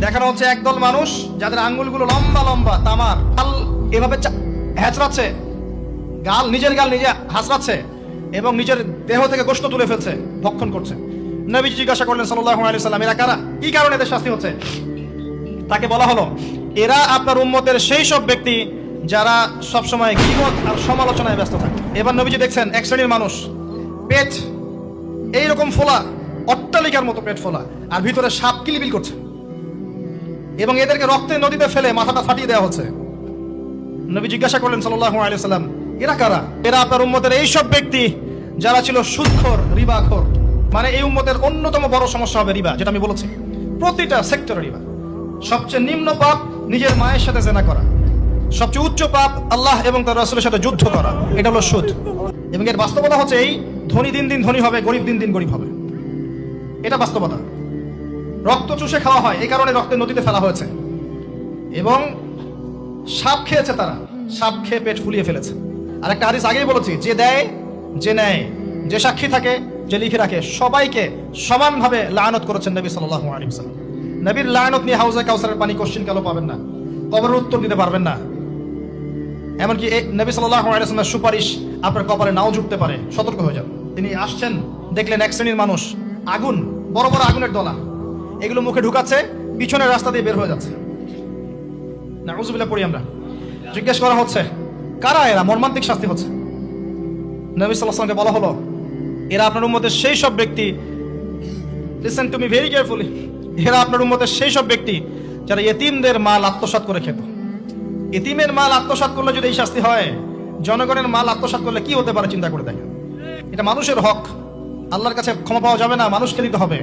দেখানো হচ্ছে একদল মানুষ যাদের আঙ্গুলগুলো লম্বা লম্বা তামার, গাল এভাবে হ্যাচড়াচ্ছে, নিজের গাল নিজে হাসড়াচ্ছে এবং নিজের দেহ থেকে গোশত তুলে ফেলছে, ভক্ষণ করছে। নবীজি জিজ্ঞাসা করলেন সাল্লাল্লাহু আলাইহি ওয়াসাল্লাম, এরা কারা? কি কারণে এদের শাস্তি হচ্ছে? তাকে বলা হলো, এরা আপনার উম্মতের সেই সব ব্যক্তি যারা সবসময় গীবত আর সমালোচনায় ব্যস্ত থাকে। এবার নবীজি দেখছেন এক শ্রেণীর মানুষ, পেট এইরকম ফোলা, অট্টালিকার মতো পেট ফোলা, আর ভিতরে সাপ কিলবিল করছে এবং এদেরকে রক্তের নদীতে ফেলে মাথাটা ফাটিয়ে দেওয়া হচ্ছে। নবী জিজ্ঞাসা করলেন সাল্লাল্লাহু আলাইহি ওয়াসাল্লাম, এরা কারা? এরা আপনার উম্মতের এই সব ব্যক্তি যারা ছিল সুদখোর, রিবাখোর। মানে এই উম্মতের অন্যতম বড় সমস্যা হবে রিবা, যেটা আমি বলেছি, প্রতিটা সেক্টরে রিবা। সবচেয়ে নিম্ন পাপ নিজের মায়ের সাথে জেনা করা, সবচেয়ে উচ্চ পাপ আল্লাহ এবং তার রাসূলের সাথে যুদ্ধ করা, এটা হলো সুদ। এবং এর বাস্তবতা হচ্ছে এই, ধনী দিন দিন ধনী হবে, গরিব দিন দিন গরিব হবে, এটা বাস্তবতা। রক্ত চুষে খাওয়া হয়, এই কারণে রক্তের নদীতে ফেলা হয়েছে। এবং সাপ খেয়েছে তারা, সাপ খেয়ে পেট ফুলিয়ে ফেলেছে। আর একটা হাদিস আগেই বলেছি, যে দেয়, যে নেয়, যে সাক্ষী থাকে, যে লিখে রাখে, সবাইকে সমানভাবে লানত করেছেন নবী সাল্লাল্লাহু আলাইহি ওয়াসাল্লাম। নবীর লানত নিয়ে হাউজে কাউসারের পানি কোশ্চিন কালো পাবেন না, কবরের উত্তর দিতে পারবেন না। এমনকি নবী সাল্লাল্লাহু আলাইহি ওয়াসাল্লামের সুপারিশ আপনার কপালে নাও জুটতে পারে, সতর্ক হয়ে যান। তিনি আসছেন, দেখলেন এক শ্রেণীর মানুষ আগুন, বড় বড় আগুনের দলা, এগুলো মুখে ঢুকাচ্ছে, পিছনের রাস্তা দিয়ে বের হয়ে যাচ্ছে। নাউযুবিল্লাহ পড়ি আমরা। জিজ্ঞেস করা হচ্ছে, কারা এরা? মর্মান্তিক শাস্তি হচ্ছে। নবী সাল্লাল্লাহু আলাইহি ওয়াসাল্লামকে বলা হলো, এরা আপনার উম্মতের সেই সব ব্যক্তি, listen to me very carefully, এরা আপনার উম্মতের সেই সব ব্যক্তি যারা ইতিমদের মাল আত্মসাৎ করে খেত। ইতিমের মাল আত্মসাৎ করলে যদি এই শাস্তি হয়, জনগণের মাল আত্মসাৎ করলে কি হতে পারে চিন্তা করে দেখেন। এটা মানুষের হক, আল্লাহর কাছে ক্ষমা পাওয়া যাবে না, মানুষকে দিতে হবে।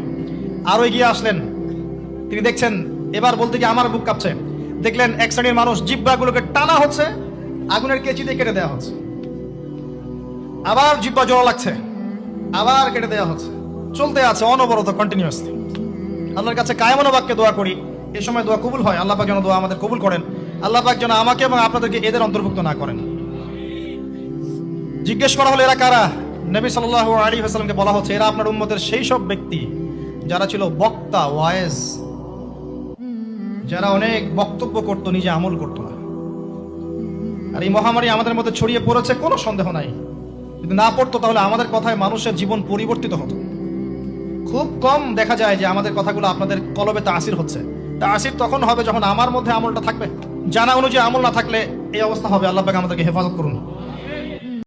আরো এগিয়ে আসলেন, তিনি দেখছেন, এবার বলতে গিয়ে আমার বুক কাঁপছে। দেখলেন এক শ্রেণীর মানুষ, জিহ্বাগুলোকে টানা হচ্ছে, আগুনের কেচি দিয়ে কেটে দেওয়া হচ্ছে, আবার জিহ্বা জোড়া লাগছে, আবার কেটে দেওয়া হচ্ছে, চলতে আছে অনবরত, কন্টিনিউয়াসলি। আল্লাহর কাছে কায়মনো বাক্যে দোয়া করি, এ সময় দোয়া কবুল হয়। আল্লাহ পাক যেন দোয়া আমাদের কবুল করেন, আল্লাহ পাক যেন আমাকে এবং আপনাদেরকে এদের অন্তর্ভুক্ত না করেন। জিজ্ঞেস করা হলো, এরা কারা? নবী সাল্লাল্লাহু আলাইহি ওয়াসাল্লামকে বলা হচ্ছে, এরা আপনার উম্মতের সেই সব ব্যক্তি যারা ছিল বক্তা, ওয়াইজ, যারা অনেক বক্তব্য করত, নিজে আমল করত না। আর এই মহামারী আমাদের মধ্যে ছড়িয়ে পড়েছে, কোনো সন্দেহ নাই। যদি না পড়তো তাহলে আমাদের কথায় মানুষের জীবন পরিবর্তিত হতো। খুব কম দেখা যায় যে আমাদের কথাগুলো আপনাদের কলবে তাসির হচ্ছে। তাসির তখন হবে যখন আমার মধ্যে আমলটা থাকবে। জানা অনুযায়ী আমল না থাকলে এই অবস্থা হবে। আল্লাহ পাক আমাদেরকে হেফাজত করুন।